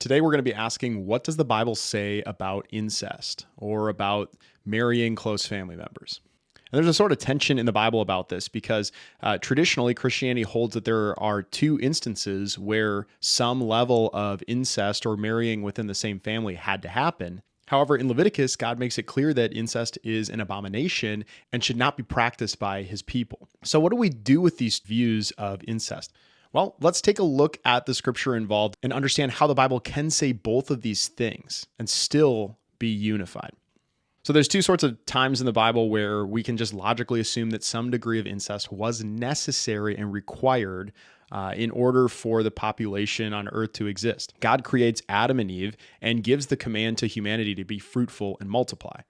Today we're going to be asking, what does the Bible say about incest or about marrying close family members? And there's a sort of tension in the Bible about this because traditionally Christianity holds that there are two instances where some level of incest or marrying within the same family had to happen. However, in Leviticus, God makes it clear that incest is an abomination and should not be practiced by his people. So what do we do with these views of incest? Well, let's take a look at the scripture involved and understand how the Bible can say both of these things and still be unified. So there's two sorts of times in the Bible where we can just logically assume that some degree of incest was necessary and required in order for the population on earth to exist. God creates Adam and Eve and gives the command to humanity to be fruitful and multiply.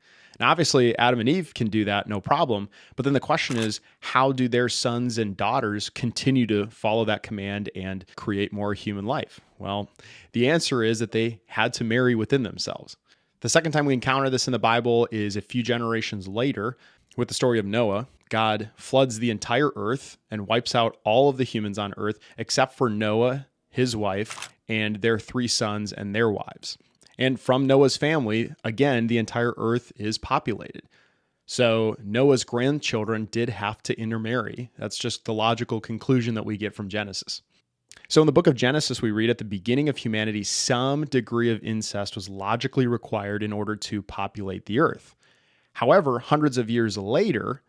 Now, obviously, Adam and Eve can do that, no problem. But then the question is, how do their sons and daughters continue to follow that command and create more human life? Well, the answer is that they had to marry within themselves. The second time we encounter this in the Bible is a few generations later with the story of Noah. God floods the entire earth and wipes out all of the humans on earth except for Noah, his wife, and their 3 sons and their wives. And from Noah's family, again, the entire earth is populated. So Noah's grandchildren did have to intermarry. That's just the logical conclusion that we get from Genesis. So in the book of Genesis, we read at the beginning of humanity, some degree of incest was logically required in order to populate the earth. However, hundreds of years later,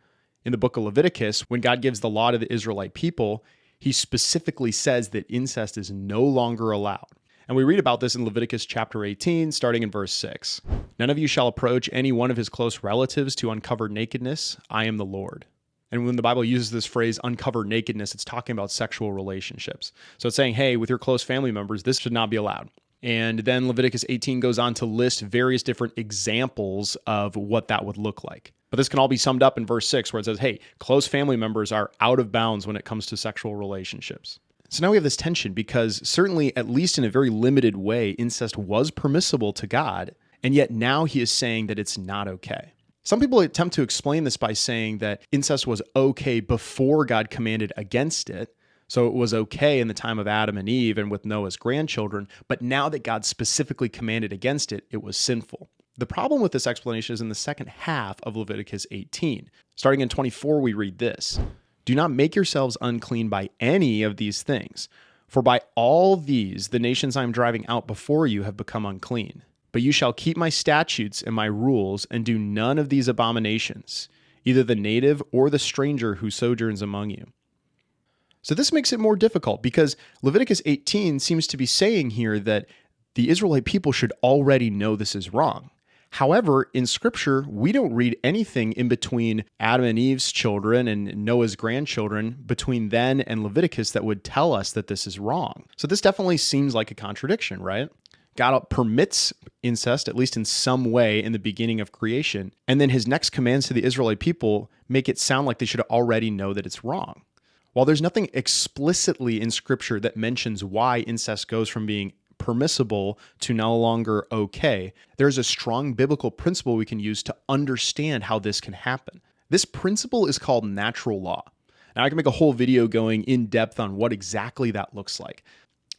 in the book of Leviticus, when God gives the law to the Israelite people, he specifically says that incest is no longer allowed. And we read about this in Leviticus chapter 18, starting in verse 6. None of you shall approach any one of his close relatives to uncover nakedness. I am the Lord. And when the Bible uses this phrase, uncover nakedness, it's talking about sexual relationships. So it's saying, hey, with your close family members, this should not be allowed. And then Leviticus 18 goes on to list various different examples of what that would look like. But this can all be summed up in verse 6, where it says, hey, close family members are out of bounds when it comes to sexual relationships. So now we have this tension because certainly, at least in a very limited way, incest was permissible to God, and yet now he is saying that it's not okay. Some people attempt to explain this by saying that incest was okay before God commanded against it. So it was okay in the time of Adam and Eve and with Noah's grandchildren, but now that God specifically commanded against it, it was sinful. The problem with this explanation is in the second half of Leviticus 18. Starting in 24, we read this. Do not make yourselves unclean by any of these things, for by all these the nations I am driving out before you have become unclean. But you shall keep my statutes and my rules and do none of these abominations, either the native or the stranger who sojourns among you. So this makes it more difficult because Leviticus 18 seems to be saying here that the Israelite people should already know this is wrong. However, in Scripture, we don't read anything in between Adam and Eve's children and Noah's grandchildren between then and Leviticus that would tell us that this is wrong. So this definitely seems like a contradiction, right? God permits incest, at least in some way, in the beginning of creation, and then his next commands to the Israelite people make it sound like they should already know that it's wrong. While there's nothing explicitly in Scripture that mentions why incest goes from being permissible to no longer okay, there's a strong biblical principle we can use to understand how this can happen. This principle is called natural law. Now, I can make a whole video going in depth on what exactly that looks like.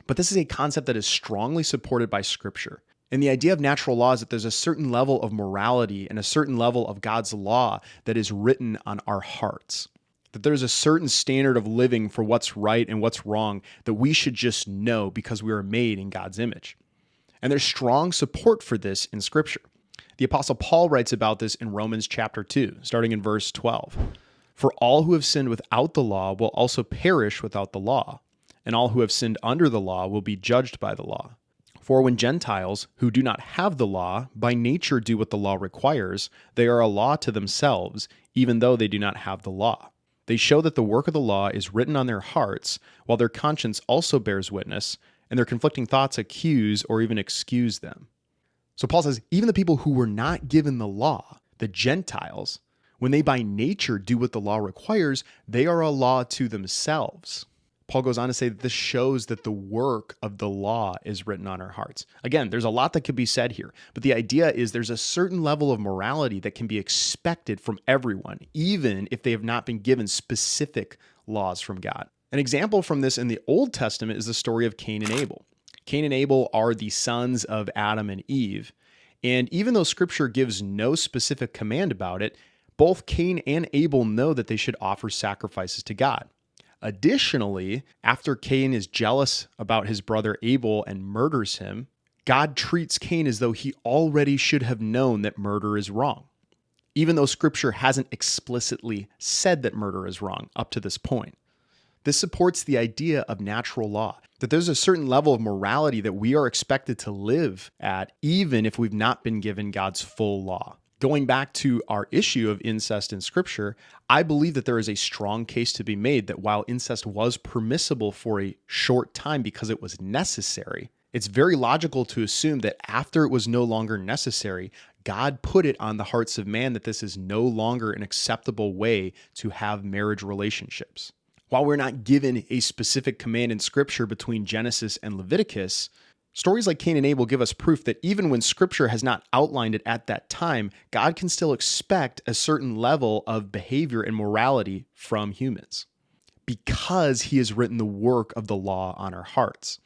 But this is a concept that is strongly supported by Scripture. And the idea of natural law is that there's a certain level of morality and a certain level of God's law that is written on our hearts. That there's a certain standard of living for what's right and what's wrong that we should just know because we are made in God's image. And there's strong support for this in Scripture. The Apostle Paul writes about this in Romans chapter 2, starting in verse 12. For all who have sinned without the law will also perish without the law, and all who have sinned under the law will be judged by the law. For when Gentiles, who do not have the law, by nature do what the law requires, they are a law to themselves, even though they do not have the law. They show that the work of the law is written on their hearts, while their conscience also bears witness, and their conflicting thoughts accuse or even excuse them. So Paul says, even the people who were not given the law, the Gentiles, when they by nature do what the law requires, they are a law to themselves. Paul goes on to say that this shows that the work of the law is written on our hearts. Again, there's a lot that could be said here, but the idea is there's a certain level of morality that can be expected from everyone, even if they have not been given specific laws from God. An example from this in the Old Testament is the story of Cain and Abel. Cain and Abel are the sons of Adam and Eve. And even though scripture gives no specific command about it, both Cain and Abel know that they should offer sacrifices to God. Additionally, after Cain is jealous about his brother Abel and murders him, God treats Cain as though he already should have known that murder is wrong, even though scripture hasn't explicitly said that murder is wrong up to this point. This supports the idea of natural law, that there's a certain level of morality that we are expected to live at, even if we've not been given God's full law. Going back to our issue of incest in scripture, I believe that there is a strong case to be made that while incest was permissible for a short time because it was necessary, it's very logical to assume that after it was no longer necessary, God put it on the hearts of man that this is no longer an acceptable way to have marriage relationships. While we're not given a specific command in scripture between Genesis and Leviticus, stories like Cain and Abel give us proof that even when scripture has not outlined it at that time, God can still expect a certain level of behavior and morality from humans because he has written the work of the law on our hearts.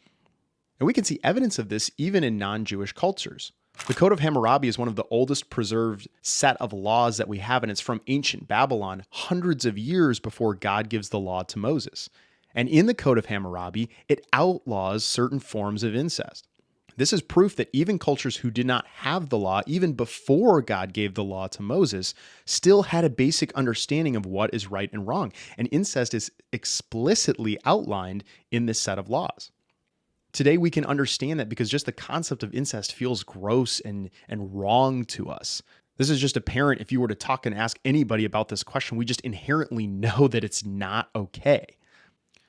And we can see evidence of this even in non-Jewish cultures. The Code of Hammurabi is one of the oldest preserved set of laws that we have, and it's from ancient Babylon, hundreds of years before God gives the law to Moses. And in the Code of Hammurabi, it outlaws certain forms of incest. This is proof that even cultures who did not have the law, even before God gave the law to Moses, still had a basic understanding of what is right and wrong. And incest is explicitly outlined in this set of laws. Today, we can understand that because just the concept of incest feels gross and wrong to us. This is just apparent if you were to talk and ask anybody about this question. We just inherently know that it's not okay.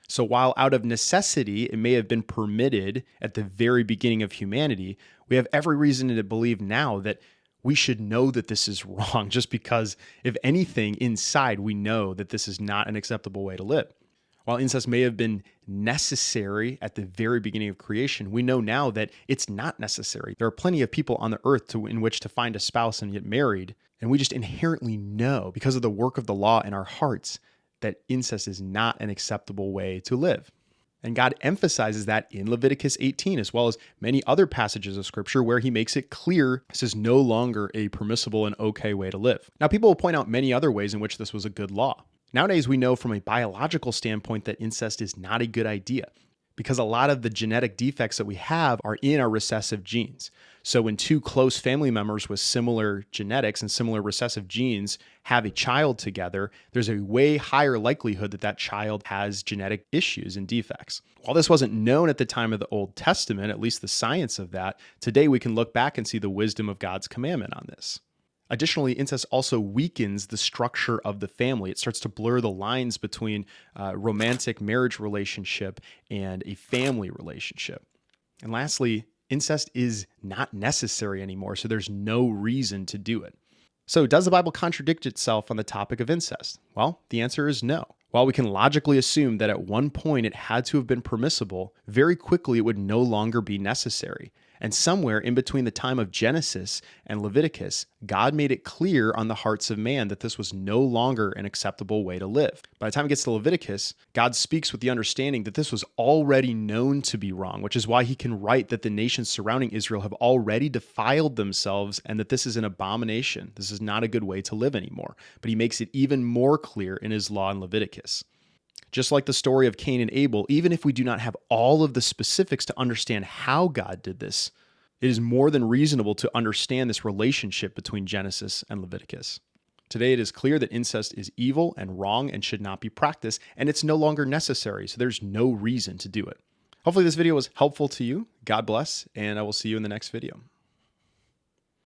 So while out of necessity, it may have been permitted at the very beginning of humanity, we have every reason to believe now that we should know that this is wrong, just because, if anything, inside we know that this is not an acceptable way to live. While incest may have been necessary at the very beginning of creation, we know now that it's not necessary. There are plenty of people on the earth in which to find a spouse and get married, and we just inherently know, because of the work of the law in our hearts, that incest is not an acceptable way to live. And God emphasizes that in Leviticus 18, as well as many other passages of scripture where he makes it clear this is no longer a permissible and okay way to live. Now, people will point out many other ways in which this was a good law. Nowadays, we know from a biological standpoint that incest is not a good idea because a lot of the genetic defects that we have are in our recessive genes. So when two close family members with similar genetics and similar recessive genes have a child together, there's a way higher likelihood that that child has genetic issues and defects. While this wasn't known at the time of the Old Testament, at least the science of that, today we can look back and see the wisdom of God's commandment on this. Additionally, incest also weakens the structure of the family. It starts to blur the lines between a romantic marriage relationship and a family relationship. And lastly, incest is not necessary anymore, so there's no reason to do it. So does the Bible contradict itself on the topic of incest? Well, the answer is no. While we can logically assume that at one point it had to have been permissible, very quickly it would no longer be necessary. And somewhere in between the time of Genesis and Leviticus, God made it clear on the hearts of man that this was no longer an acceptable way to live. By the time it gets to Leviticus, God speaks with the understanding that this was already known to be wrong, which is why he can write that the nations surrounding Israel have already defiled themselves and that this is an abomination. This is not a good way to live anymore. But he makes it even more clear in his law in Leviticus. Just like the story of Cain and Abel, even if we do not have all of the specifics to understand how God did this, it is more than reasonable to understand this relationship between Genesis and Leviticus. Today, it is clear that incest is evil and wrong and should not be practiced, and it's no longer necessary, so there's no reason to do it. Hopefully this video was helpful to you. God bless, and I will see you in the next video.